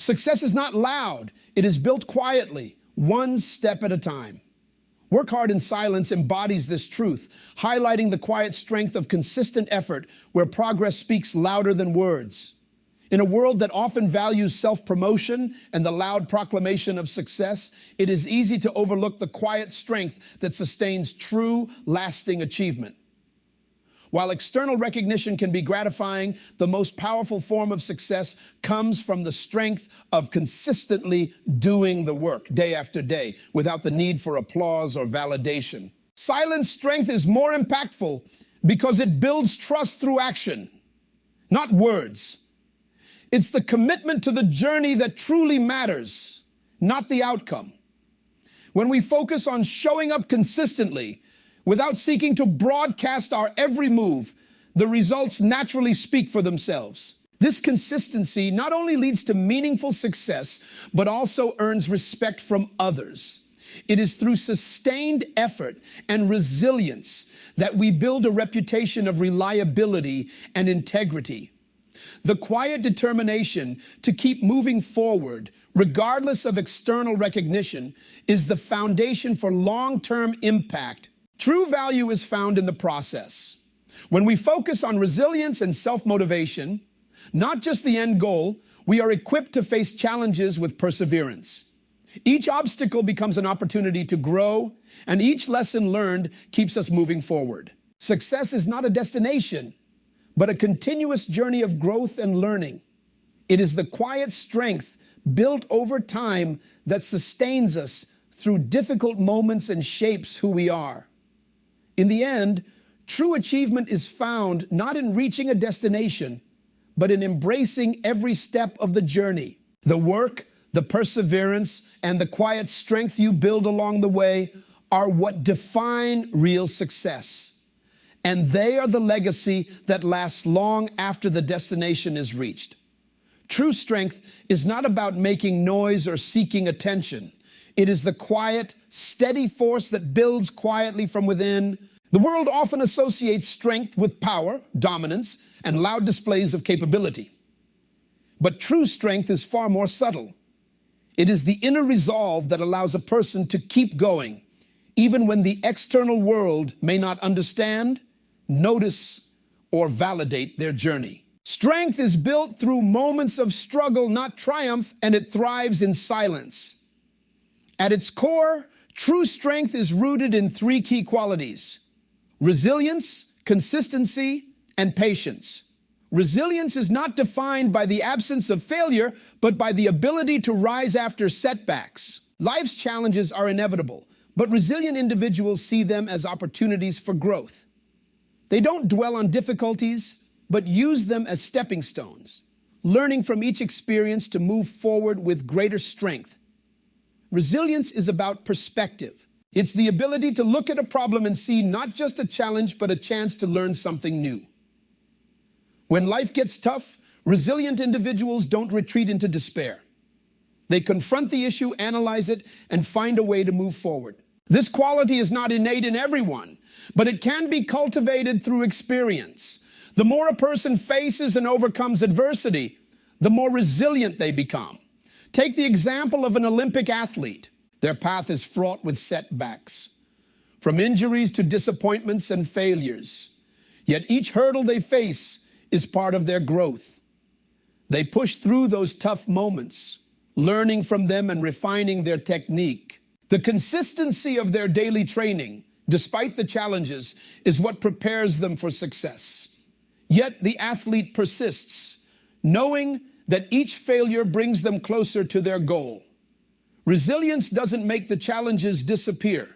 Success is not loud. It is built quietly, one step at a time. Work Hard in Silence embodies this truth, highlighting the quiet strength of consistent effort where progress speaks louder than words. In a world that often values self-promotion and the loud proclamation of success, it is easy to overlook the quiet strength that sustains true, lasting achievement. While external recognition can be gratifying, the most powerful form of success comes from the strength of consistently doing the work day after day without the need for applause or validation. Silent strength is more impactful because it builds trust through action, not words. It's the commitment to the journey that truly matters, not the outcome. When we focus on showing up consistently, without seeking to broadcast our every move, the results naturally speak for themselves. This consistency not only leads to meaningful success, but also earns respect from others. It is through sustained effort and resilience that we build a reputation of reliability and integrity. The quiet determination to keep moving forward, regardless of external recognition, is the foundation for long-term impact. True value is found in the process. When we focus on resilience and self-motivation, not just the end goal, we are equipped to face challenges with perseverance. Each obstacle becomes an opportunity to grow, and each lesson learned keeps us moving forward. Success is not a destination, but a continuous journey of growth and learning. It is the quiet strength built over time that sustains us through difficult moments and shapes who we are. In the end, true achievement is found not in reaching a destination, but in embracing every step of the journey. The work, the perseverance, and the quiet strength you build along the way are what define real success. And they are the legacy that lasts long after the destination is reached. True strength is not about making noise or seeking attention. It is the quiet, steady force that builds quietly from within. The world often associates strength with power, dominance, and loud displays of capability. But true strength is far more subtle. It is the inner resolve that allows a person to keep going, even when the external world may not understand, notice, or validate their journey. Strength is built through moments of struggle, not triumph, and it thrives in silence. At its core, true strength is rooted in three key qualities: resilience, consistency, and patience. Resilience is not defined by the absence of failure, but by the ability to rise after setbacks. Life's challenges are inevitable, but resilient individuals see them as opportunities for growth. They don't dwell on difficulties, but use them as stepping stones, learning from each experience to move forward with greater strength. Resilience is about perspective. It's the ability to look at a problem and see not just a challenge, but a chance to learn something new. When life gets tough, resilient individuals don't retreat into despair. They confront the issue, analyze it, and find a way to move forward. This quality is not innate in everyone, but it can be cultivated through experience. The more a person faces and overcomes adversity, the more resilient they become. Take the example of an Olympic athlete. Their path is fraught with setbacks, from injuries to disappointments and failures. Yet each hurdle they face is part of their growth. They push through those tough moments, learning from them and refining their technique. The consistency of their daily training, despite the challenges, is what prepares them for success. Yet the athlete persists, knowing that each failure brings them closer to their goal. Resilience doesn't make the challenges disappear,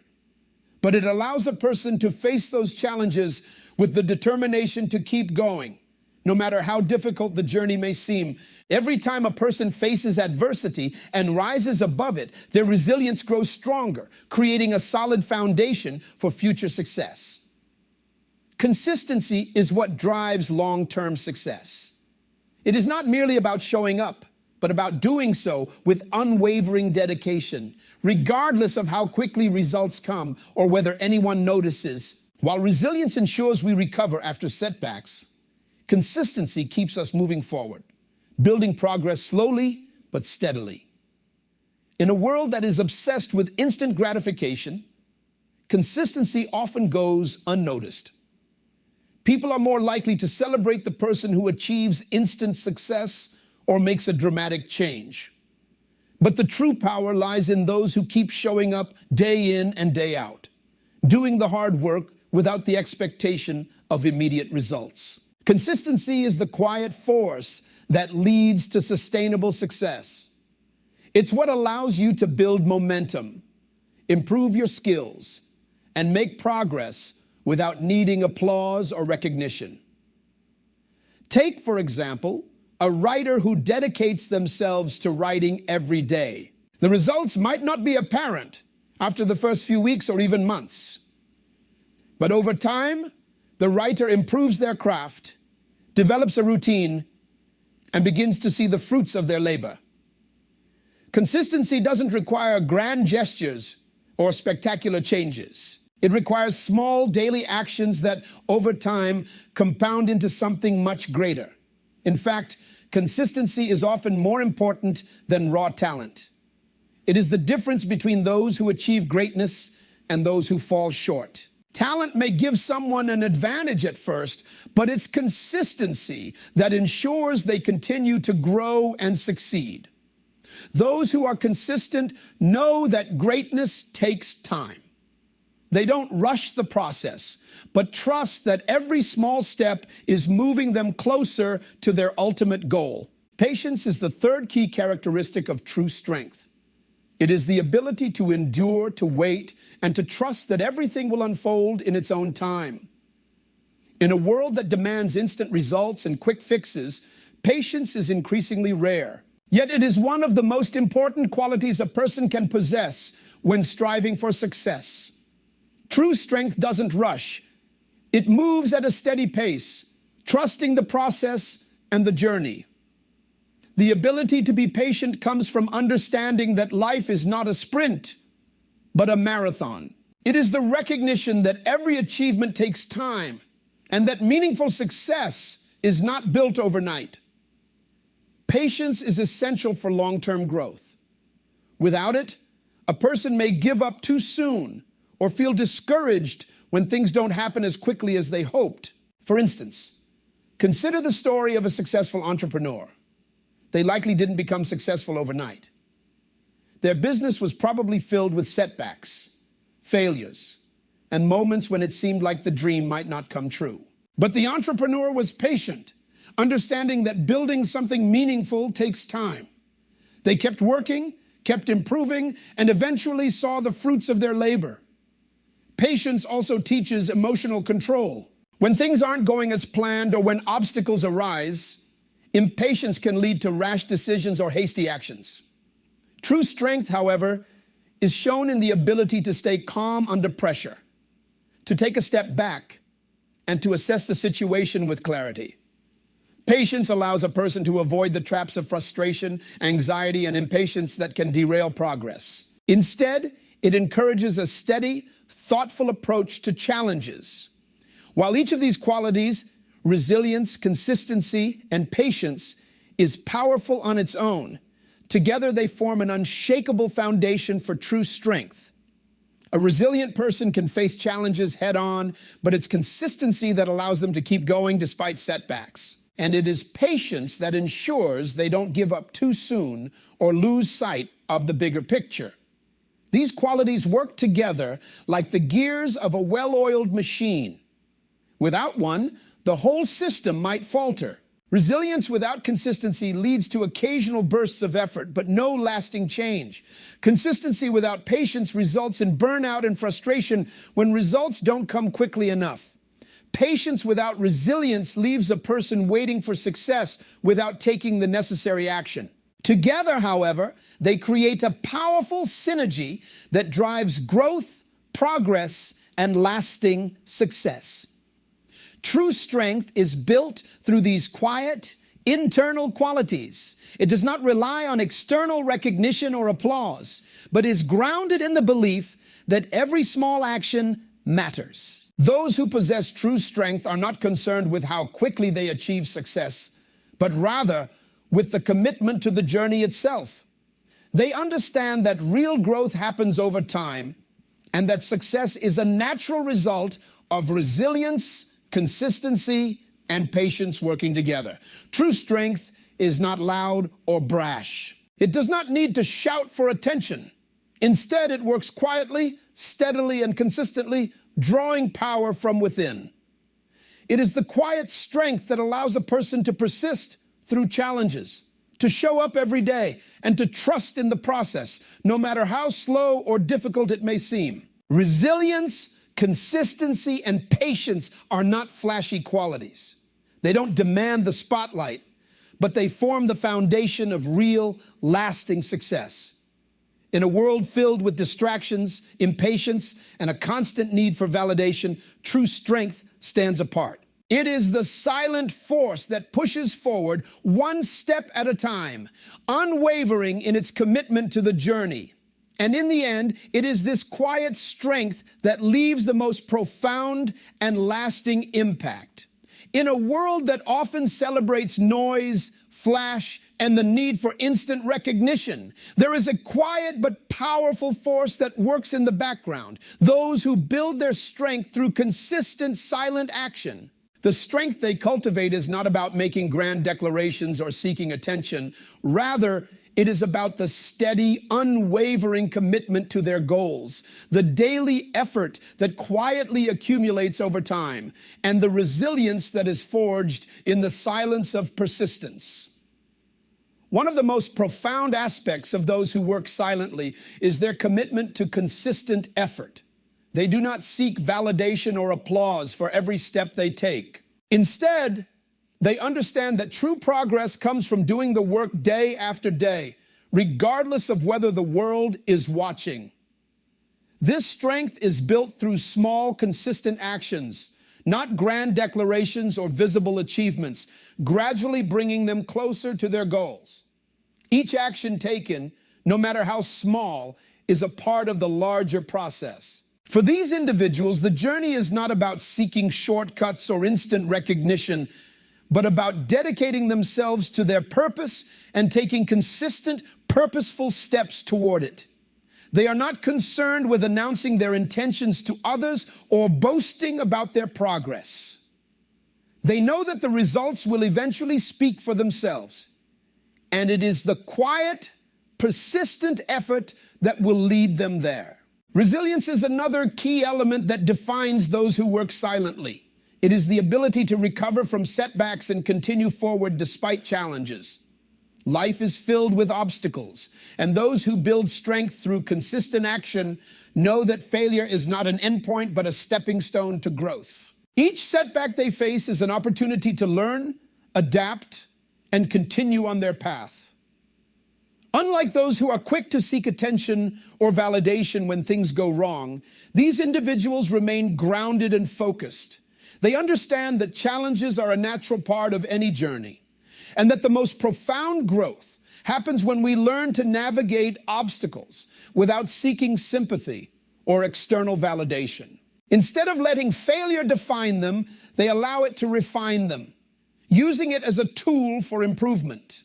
but it allows a person to face those challenges with the determination to keep going, no matter how difficult the journey may seem. Every time a person faces adversity and rises above it, their resilience grows stronger, creating a solid foundation for future success. Consistency is what drives long-term success. It is not merely about showing up, but about doing so with unwavering dedication, regardless of how quickly results come or whether anyone notices. While resilience ensures we recover after setbacks, consistency keeps us moving forward, building progress slowly but steadily. In a world that is obsessed with instant gratification, consistency often goes unnoticed. People are more likely to celebrate the person who achieves instant success or makes a dramatic change. But the true power lies in those who keep showing up day in and day out, doing the hard work without the expectation of immediate results. Consistency is the quiet force that leads to sustainable success. It's what allows you to build momentum, improve your skills, and make progress without needing applause or recognition. Take, for example, a writer who dedicates themselves to writing every day. The results might not be apparent after the first few weeks or even months. But over time, the writer improves their craft, develops a routine, and begins to see the fruits of their labor. Consistency doesn't require grand gestures or spectacular changes. It requires small daily actions that over time compound into something much greater. In fact, consistency is often more important than raw talent. It is the difference between those who achieve greatness and those who fall short. Talent may give someone an advantage at first, but it's consistency that ensures they continue to grow and succeed. Those who are consistent know that greatness takes time. They don't rush the process, but trust that every small step is moving them closer to their ultimate goal. Patience is the third key characteristic of true strength. It is the ability to endure, to wait, and to trust that everything will unfold in its own time. In a world that demands instant results and quick fixes, patience is increasingly rare. Yet it is one of the most important qualities a person can possess when striving for success. True strength doesn't rush. It moves at a steady pace, trusting the process and the journey. The ability to be patient comes from understanding that life is not a sprint, but a marathon. It is the recognition that every achievement takes time and that meaningful success is not built overnight. Patience is essential for long-term growth. Without it, a person may give up too soon or feel discouraged when things don't happen as quickly as they hoped. For instance, consider the story of a successful entrepreneur. They likely didn't become successful overnight. Their business was probably filled with setbacks, failures, and moments when it seemed like the dream might not come true. But the entrepreneur was patient, understanding that building something meaningful takes time. They kept working, kept improving, and eventually saw the fruits of their labor. Patience also teaches emotional control. When things aren't going as planned or when obstacles arise, impatience can lead to rash decisions or hasty actions. True strength, however, is shown in the ability to stay calm under pressure, to take a step back, and to assess the situation with clarity. Patience allows a person to avoid the traps of frustration, anxiety, and impatience that can derail progress. Instead, it encourages a steady, thoughtful approach to challenges. While each of these qualities, resilience, consistency, and patience, is powerful on its own, together they form an unshakable foundation for true strength. A resilient person can face challenges head-on, but it's consistency that allows them to keep going despite setbacks. And it is patience that ensures they don't give up too soon or lose sight of the bigger picture. These qualities work together like the gears of a well-oiled machine. Without one, the whole system might falter. Resilience without consistency leads to occasional bursts of effort, but no lasting change. Consistency without patience results in burnout and frustration when results don't come quickly enough. Patience without resilience leaves a person waiting for success without taking the necessary action. Together, however, they create a powerful synergy that drives growth, progress, and lasting success. True strength is built through these quiet, internal qualities. It does not rely on external recognition or applause, but is grounded in the belief that every small action matters. Those who possess true strength are not concerned with how quickly they achieve success, but rather with the commitment to the journey itself. They understand that real growth happens over time and that success is a natural result of resilience, consistency, and patience working together. True strength is not loud or brash. It does not need to shout for attention. Instead, it works quietly, steadily, and consistently, drawing power from within. It is the quiet strength that allows a person to persist through challenges, to show up every day, and to trust in the process, no matter how slow or difficult it may seem. Resilience, consistency, and patience are not flashy qualities. They don't demand the spotlight, but they form the foundation of real, lasting success. In a world filled with distractions, impatience, and a constant need for validation, true strength stands apart. It is the silent force that pushes forward one step at a time, unwavering in its commitment to the journey. And in the end, it is this quiet strength that leaves the most profound and lasting impact. In a world that often celebrates noise, flash, and the need for instant recognition, there is a quiet but powerful force that works in the background. Those who build their strength through consistent, silent action. The strength they cultivate is not about making grand declarations or seeking attention. Rather, it is about the steady, unwavering commitment to their goals, the daily effort that quietly accumulates over time, and the resilience that is forged in the silence of persistence. One of the most profound aspects of those who work silently is their commitment to consistent effort. They do not seek validation or applause for every step they take. Instead, they understand that true progress comes from doing the work day after day, regardless of whether the world is watching. This strength is built through small, consistent actions, not grand declarations or visible achievements, gradually bringing them closer to their goals. Each action taken, no matter how small, is a part of the larger process. For these individuals, the journey is not about seeking shortcuts or instant recognition, but about dedicating themselves to their purpose and taking consistent, purposeful steps toward it. They are not concerned with announcing their intentions to others or boasting about their progress. They know that the results will eventually speak for themselves, and it is the quiet, persistent effort that will lead them there. Resilience is another key element that defines those who work silently. It is the ability to recover from setbacks and continue forward despite challenges. Life is filled with obstacles, and those who build strength through consistent action know that failure is not an endpoint but a stepping stone to growth. Each setback they face is an opportunity to learn, adapt, and continue on their path. Unlike those who are quick to seek attention or validation when things go wrong, these individuals remain grounded and focused. They understand that challenges are a natural part of any journey, and that the most profound growth happens when we learn to navigate obstacles without seeking sympathy or external validation. Instead of letting failure define them, they allow it to refine them, using it as a tool for improvement.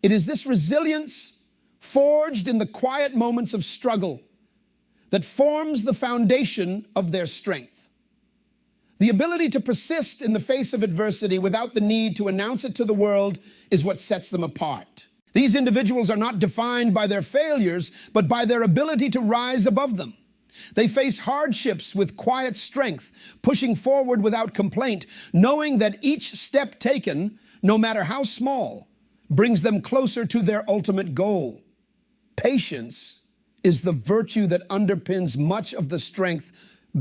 It is this resilience, forged in the quiet moments of struggle, that forms the foundation of their strength. The ability to persist in the face of adversity without the need to announce it to the world is what sets them apart. These individuals are not defined by their failures, but by their ability to rise above them. They face hardships with quiet strength, pushing forward without complaint, knowing that each step taken, no matter how small, brings them closer to their ultimate goal. Patience is the virtue that underpins much of the strength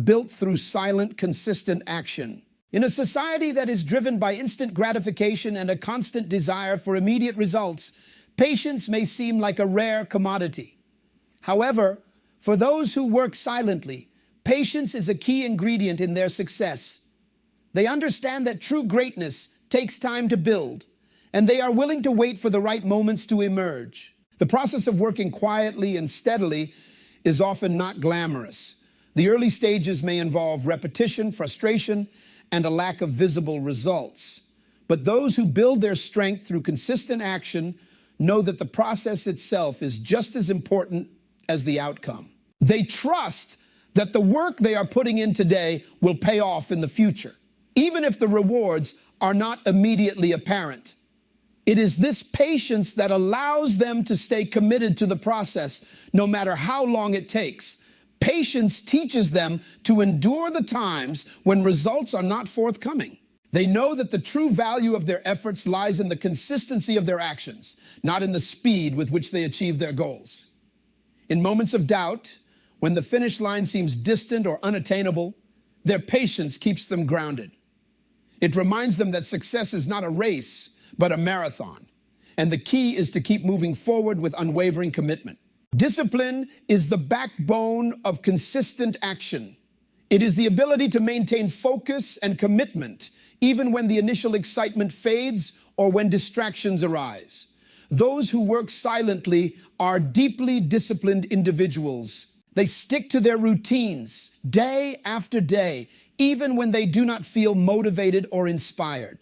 built through silent, consistent action. In a society that is driven by instant gratification and a constant desire for immediate results, patience may seem like a rare commodity. However, for those who work silently, patience is a key ingredient in their success. They understand that true greatness takes time to build, and they are willing to wait for the right moments to emerge. The process of working quietly and steadily is often not glamorous. The early stages may involve repetition, frustration, and a lack of visible results. But those who build their strength through consistent action know that the process itself is just as important as the outcome. They trust that the work they are putting in today will pay off in the future, even if the rewards are not immediately apparent. It is this patience that allows them to stay committed to the process, no matter how long it takes. Patience teaches them to endure the times when results are not forthcoming. They know that the true value of their efforts lies in the consistency of their actions, not in the speed with which they achieve their goals. In moments of doubt, when the finish line seems distant or unattainable, their patience keeps them grounded. It reminds them that success is not a race, but a marathon. And the key is to keep moving forward with unwavering commitment. Discipline is the backbone of consistent action. It is the ability to maintain focus and commitment, even when the initial excitement fades or when distractions arise. Those who work silently are deeply disciplined individuals. They stick to their routines day after day, even when they do not feel motivated or inspired.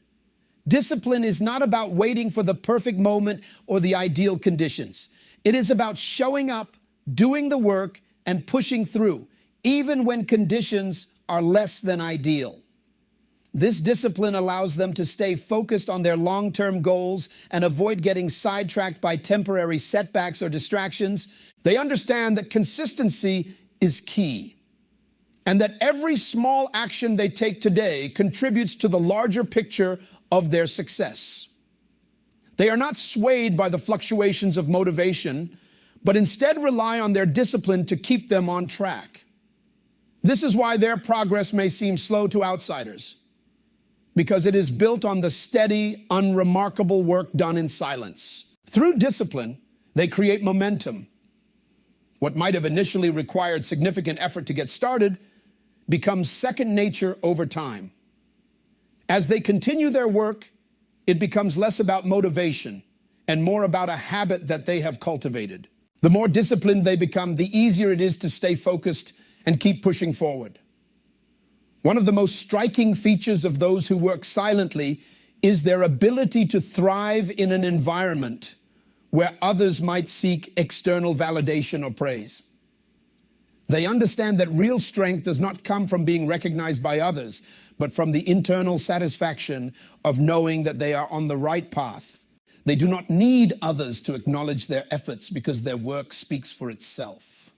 Discipline is not about waiting for the perfect moment or the ideal conditions. It is about showing up, doing the work, and pushing through, even when conditions are less than ideal. This discipline allows them to stay focused on their long-term goals and avoid getting sidetracked by temporary setbacks or distractions. They understand that consistency is key, and that every small action they take today contributes to the larger picture of their success. They are not swayed by the fluctuations of motivation, but instead rely on their discipline to keep them on track. This is why their progress may seem slow to outsiders, because it is built on the steady, unremarkable work done in silence. Through discipline, they create momentum. What might have initially required significant effort to get started becomes second nature over time. As they continue their work, it becomes less about motivation and more about a habit that they have cultivated. The more disciplined they become, the easier it is to stay focused and keep pushing forward. One of the most striking features of those who work silently is their ability to thrive in an environment where others might seek external validation or praise. They understand that real strength does not come from being recognized by others, but from the internal satisfaction of knowing that they are on the right path. They do not need others to acknowledge their efforts because their work speaks for itself.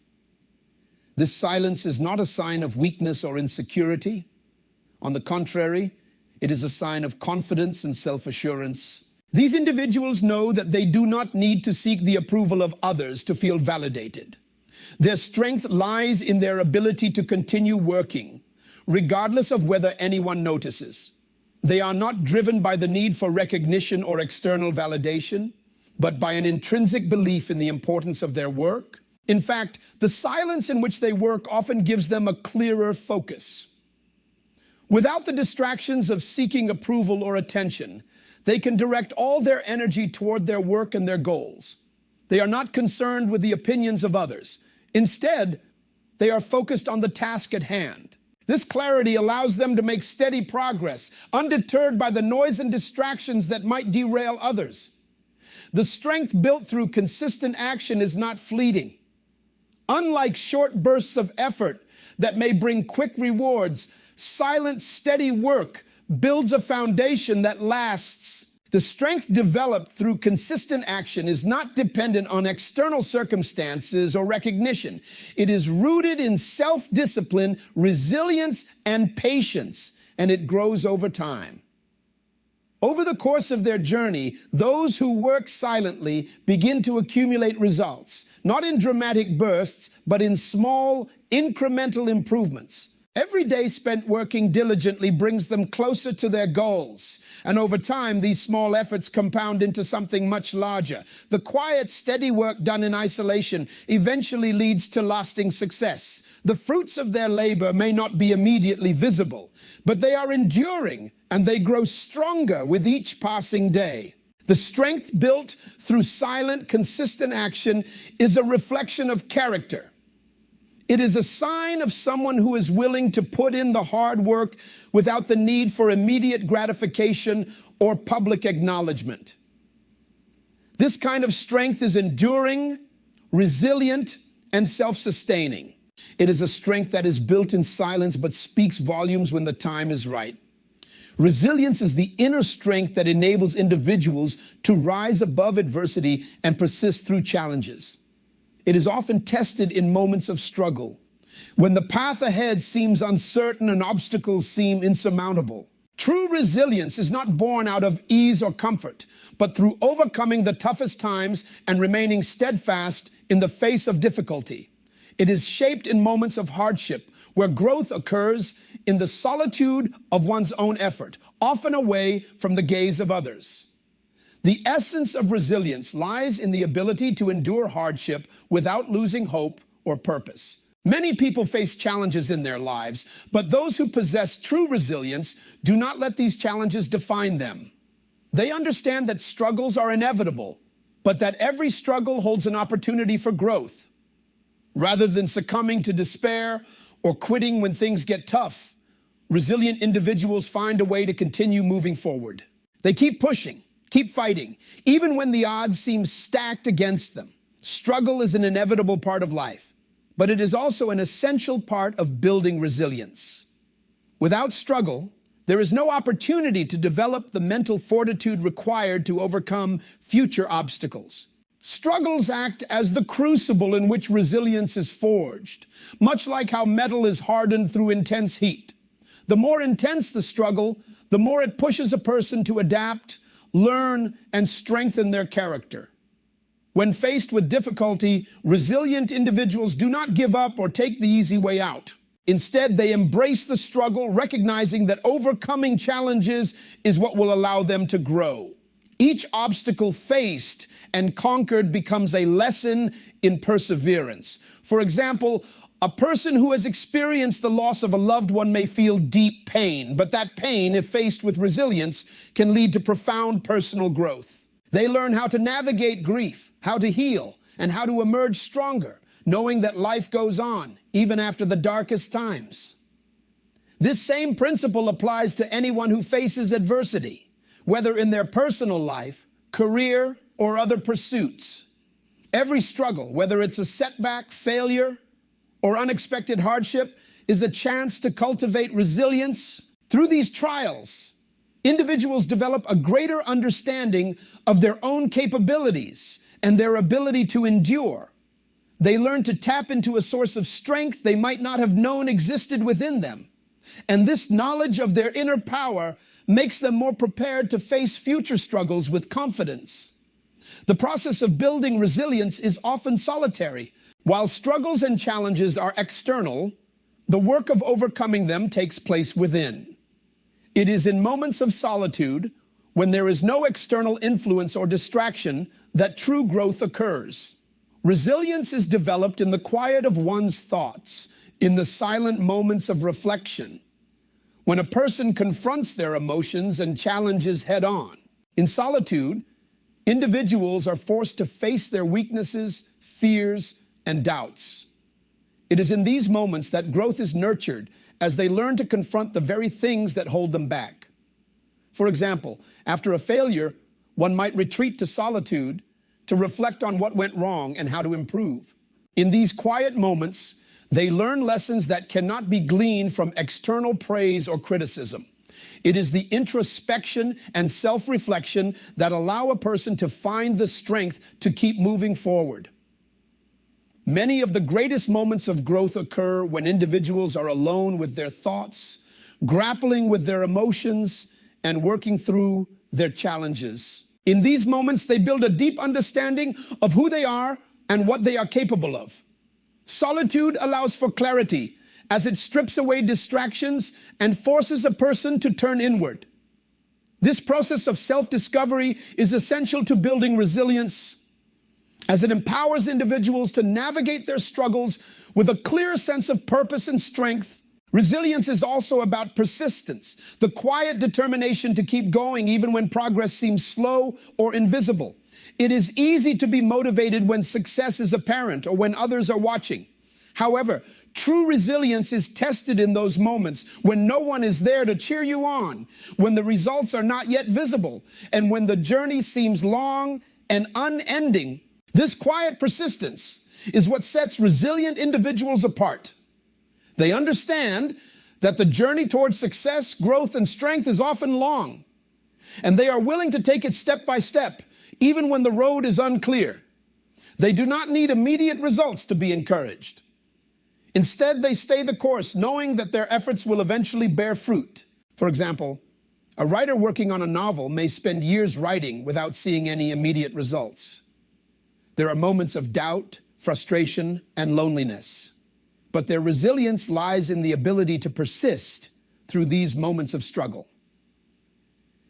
This silence is not a sign of weakness or insecurity. On the contrary, it is a sign of confidence and self-assurance. These individuals know that they do not need to seek the approval of others to feel validated. Their strength lies in their ability to continue working, regardless of whether anyone notices. They are not driven by the need for recognition or external validation, but by an intrinsic belief in the importance of their work. In fact, the silence in which they work often gives them a clearer focus. Without the distractions of seeking approval or attention, they can direct all their energy toward their work and their goals. They are not concerned with the opinions of others. Instead, they are focused on the task at hand. This clarity allows them to make steady progress, undeterred by the noise and distractions that might derail others. The strength built through consistent action is not fleeting. Unlike short bursts of effort that may bring quick rewards, silent, steady work builds a foundation that lasts. The strength developed through consistent action is not dependent on external circumstances or recognition. It is rooted in self-discipline, resilience, and patience, and it grows over time. Over the course of their journey, those who work silently begin to accumulate results, not in dramatic bursts, but in small, incremental improvements. Every day spent working diligently brings them closer to their goals. And over time, these small efforts compound into something much larger. The quiet, steady work done in isolation eventually leads to lasting success. The fruits of their labor may not be immediately visible, but they are enduring and they grow stronger with each passing day. The strength built through silent, consistent action is a reflection of character. It is a sign of someone who is willing to put in the hard work without the need for immediate gratification or public acknowledgement. This kind of strength is enduring, resilient, and self-sustaining. It is a strength that is built in silence but speaks volumes when the time is right. Resilience is the inner strength that enables individuals to rise above adversity and persist through challenges. It is often tested in moments of struggle, when the path ahead seems uncertain and obstacles seem insurmountable. True resilience is not born out of ease or comfort, but through overcoming the toughest times and remaining steadfast in the face of difficulty. It is shaped in moments of hardship, where growth occurs in the solitude of one's own effort, often away from the gaze of others. The essence of resilience lies in the ability to endure hardship without losing hope or purpose. Many people face challenges in their lives, but those who possess true resilience do not let these challenges define them. They understand that struggles are inevitable, but that every struggle holds an opportunity for growth. Rather than succumbing to despair or quitting when things get tough, resilient individuals find a way to continue moving forward. They keep pushing, keep fighting, even when the odds seem stacked against them. Struggle is an inevitable part of life, but it is also an essential part of building resilience. Without struggle, there is no opportunity to develop the mental fortitude required to overcome future obstacles. Struggles act as the crucible in which resilience is forged, much like how metal is hardened through intense heat. The more intense the struggle, the more it pushes a person to adapt, learn, and strengthen their character. When faced with difficulty, resilient individuals do not give up or take the easy way out. Instead, they embrace the struggle, recognizing that overcoming challenges is what will allow them to grow. Each obstacle faced and conquered becomes a lesson in perseverance. For example, a person who has experienced the loss of a loved one may feel deep pain, but that pain, if faced with resilience, can lead to profound personal growth. They learn how to navigate grief, how to heal, and how to emerge stronger, knowing that life goes on, even after the darkest times. This same principle applies to anyone who faces adversity, whether in their personal life, career, or other pursuits. Every struggle, whether it's a setback, failure, or unexpected hardship, is a chance to cultivate resilience. Through these trials, individuals develop a greater understanding of their own capabilities and their ability to endure. They learn to tap into a source of strength they might not have known existed within them. And this knowledge of their inner power makes them more prepared to face future struggles with confidence. The process of building resilience is often solitary. While struggles and challenges are external, the work of overcoming them takes place within. It is in moments of solitude, when there is no external influence or distraction, that true growth occurs. Resilience is developed in the quiet of one's thoughts, in the silent moments of reflection, when a person confronts their emotions and challenges head on. In solitude, individuals are forced to face their weaknesses, fears, and doubts. It is in these moments that growth is nurtured as they learn to confront the very things that hold them back. For example, after a failure, one might retreat to solitude to reflect on what went wrong and how to improve. In these quiet moments, they learn lessons that cannot be gleaned from external praise or criticism. It is the introspection and self-reflection that allow a person to find the strength to keep moving forward. Many of the greatest moments of growth occur when individuals are alone with their thoughts, grappling with their emotions, and working through their challenges. In these moments, they build a deep understanding of who they are and what they are capable of. Solitude allows for clarity, as it strips away distractions and forces a person to turn inward. This process of self-discovery is essential to building resilience, as it empowers individuals to navigate their struggles with a clear sense of purpose and strength. Resilience is also about persistence, the quiet determination to keep going even when progress seems slow or invisible. It is easy to be motivated when success is apparent or when others are watching. However, true resilience is tested in those moments when no one is there to cheer you on, when the results are not yet visible, and when the journey seems long and unending. This quiet persistence is what sets resilient individuals apart. They understand that the journey towards success, growth, and strength is often long, and they are willing to take it step by step, even when the road is unclear. They do not need immediate results to be encouraged. Instead, they stay the course, knowing that their efforts will eventually bear fruit. For example, a writer working on a novel may spend years writing without seeing any immediate results. There are moments of doubt, frustration, and loneliness. But their resilience lies in the ability to persist through these moments of struggle.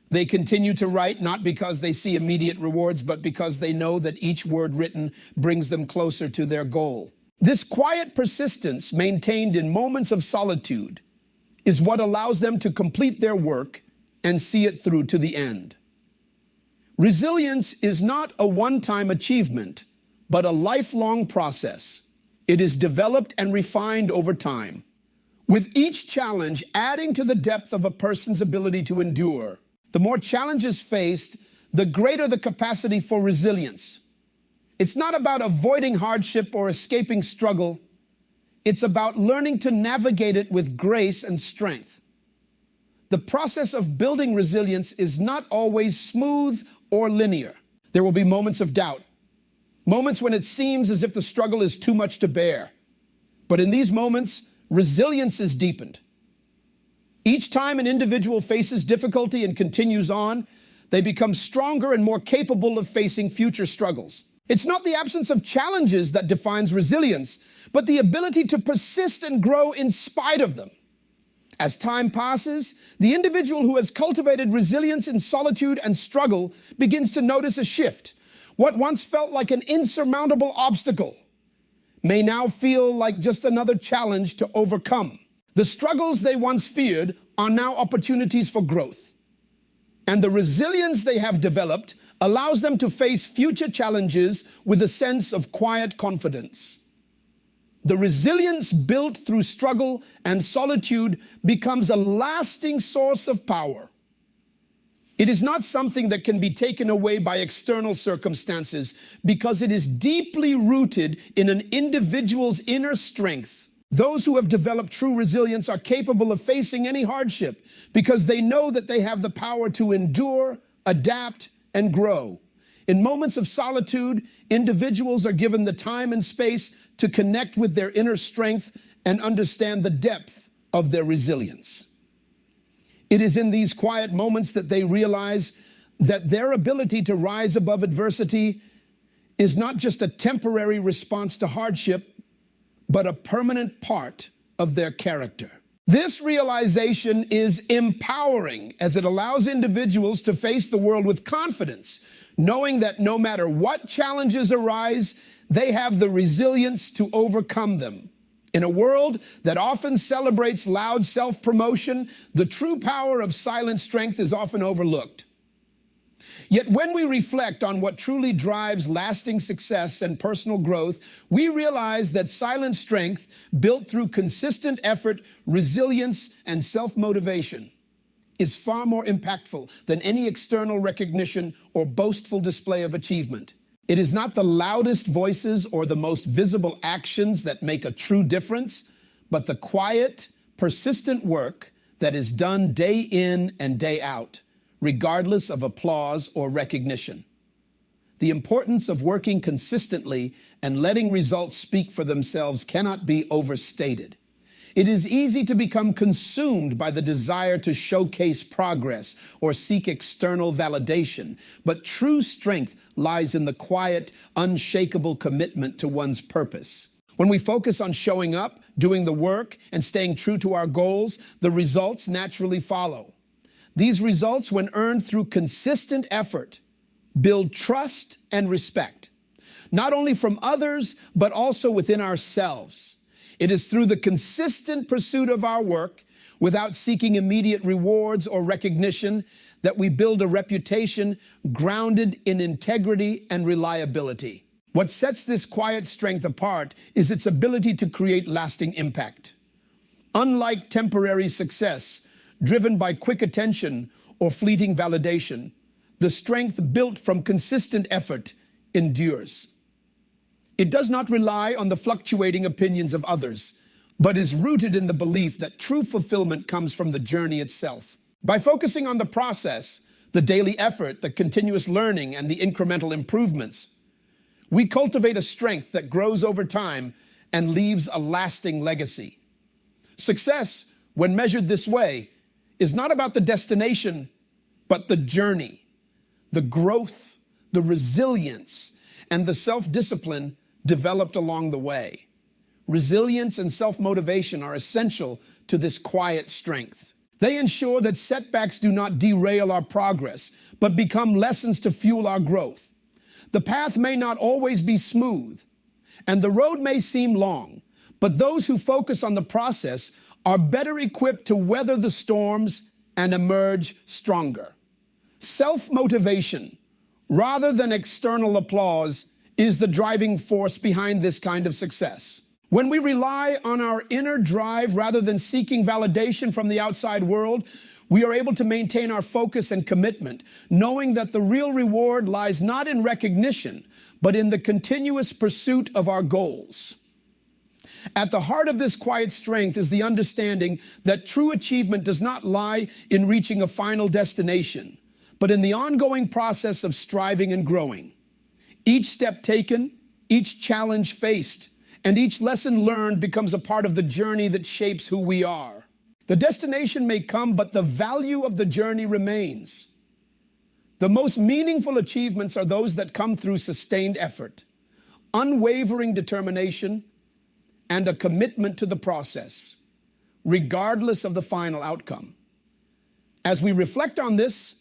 They continue to write not because they see immediate rewards, but because they know that each word written brings them closer to their goal. This quiet persistence, maintained in moments of solitude, is what allows them to complete their work and see it through to the end. Resilience is not a one-time achievement, but a lifelong process. It is developed and refined over time, with each challenge adding to the depth of a person's ability to endure. The more challenges faced, the greater the capacity for resilience. It's not about avoiding hardship or escaping struggle. It's about learning to navigate it with grace and strength. The process of building resilience is not always smooth or linear. There will be moments of doubt, moments when it seems as if the struggle is too much to bear. But in these moments, resilience is deepened. Each time an individual faces difficulty and continues on, they become stronger and more capable of facing future struggles. It's not the absence of challenges that defines resilience, but the ability to persist and grow in spite of them. As time passes, the individual who has cultivated resilience in solitude and struggle begins to notice a shift. What once felt like an insurmountable obstacle may now feel like just another challenge to overcome. The struggles they once feared are now opportunities for growth. And the resilience they have developed allows them to face future challenges with a sense of quiet confidence. The resilience built through struggle and solitude becomes a lasting source of power. It is not something that can be taken away by external circumstances because it is deeply rooted in an individual's inner strength. Those who have developed true resilience are capable of facing any hardship because they know that they have the power to endure, adapt, and grow. In moments of solitude, individuals are given the time and space to connect with their inner strength and understand the depth of their resilience. It is in these quiet moments that they realize that their ability to rise above adversity is not just a temporary response to hardship, but a permanent part of their character. This realization is empowering as it allows individuals to face the world with confidence, knowing that no matter what challenges arise, they have the resilience to overcome them. In a world that often celebrates loud self-promotion, the true power of silent strength is often overlooked. Yet when we reflect on what truly drives lasting success and personal growth, we realize that silent strength, built through consistent effort, resilience, and self-motivation, is far more impactful than any external recognition or boastful display of achievement. It is not the loudest voices or the most visible actions that make a true difference, but the quiet, persistent work that is done day in and day out, regardless of applause or recognition. The importance of working consistently and letting results speak for themselves cannot be overstated. It is easy to become consumed by the desire to showcase progress or seek external validation, but true strength lies in the quiet, unshakable commitment to one's purpose. When we focus on showing up, doing the work, and staying true to our goals, the results naturally follow. These results, when earned through consistent effort, build trust and respect, not only from others, but also within ourselves. It is through the consistent pursuit of our work, without seeking immediate rewards or recognition, that we build a reputation grounded in integrity and reliability. What sets this quiet strength apart is its ability to create lasting impact. Unlike temporary success, driven by quick attention or fleeting validation, the strength built from consistent effort endures. It does not rely on the fluctuating opinions of others, but is rooted in the belief that true fulfillment comes from the journey itself. By focusing on the process, the daily effort, the continuous learning, and the incremental improvements, we cultivate a strength that grows over time and leaves a lasting legacy. Success, when measured this way, is not about the destination, but the journey, the growth, the resilience, and the self-discipline developed along the way. Resilience and self-motivation are essential to this quiet strength. They ensure that setbacks do not derail our progress, but become lessons to fuel our growth. The path may not always be smooth, and the road may seem long, but those who focus on the process are better equipped to weather the storms and emerge stronger. Self-motivation, rather than external applause, is the driving force behind this kind of success. When we rely on our inner drive rather than seeking validation from the outside world, we are able to maintain our focus and commitment, knowing that the real reward lies not in recognition, but in the continuous pursuit of our goals. At the heart of this quiet strength is the understanding that true achievement does not lie in reaching a final destination, but in the ongoing process of striving and growing. Each step taken, each challenge faced, and each lesson learned becomes a part of the journey that shapes who we are. The destination may come, but the value of the journey remains. The most meaningful achievements are those that come through sustained effort, unwavering determination, and a commitment to the process, regardless of the final outcome. As we reflect on this,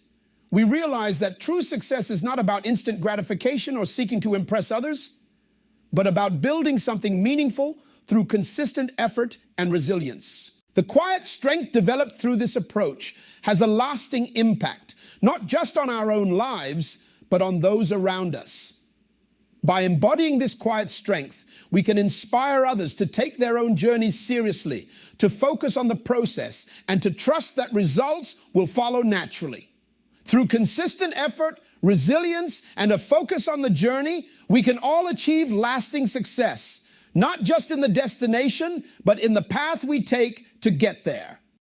we realize that true success is not about instant gratification or seeking to impress others, but about building something meaningful through consistent effort and resilience. The quiet strength developed through this approach has a lasting impact, not just on our own lives, but on those around us. By embodying this quiet strength, we can inspire others to take their own journeys seriously, to focus on the process, and to trust that results will follow naturally. Through consistent effort, resilience, and a focus on the journey, we can all achieve lasting success, not just in the destination, but in the path we take to get there.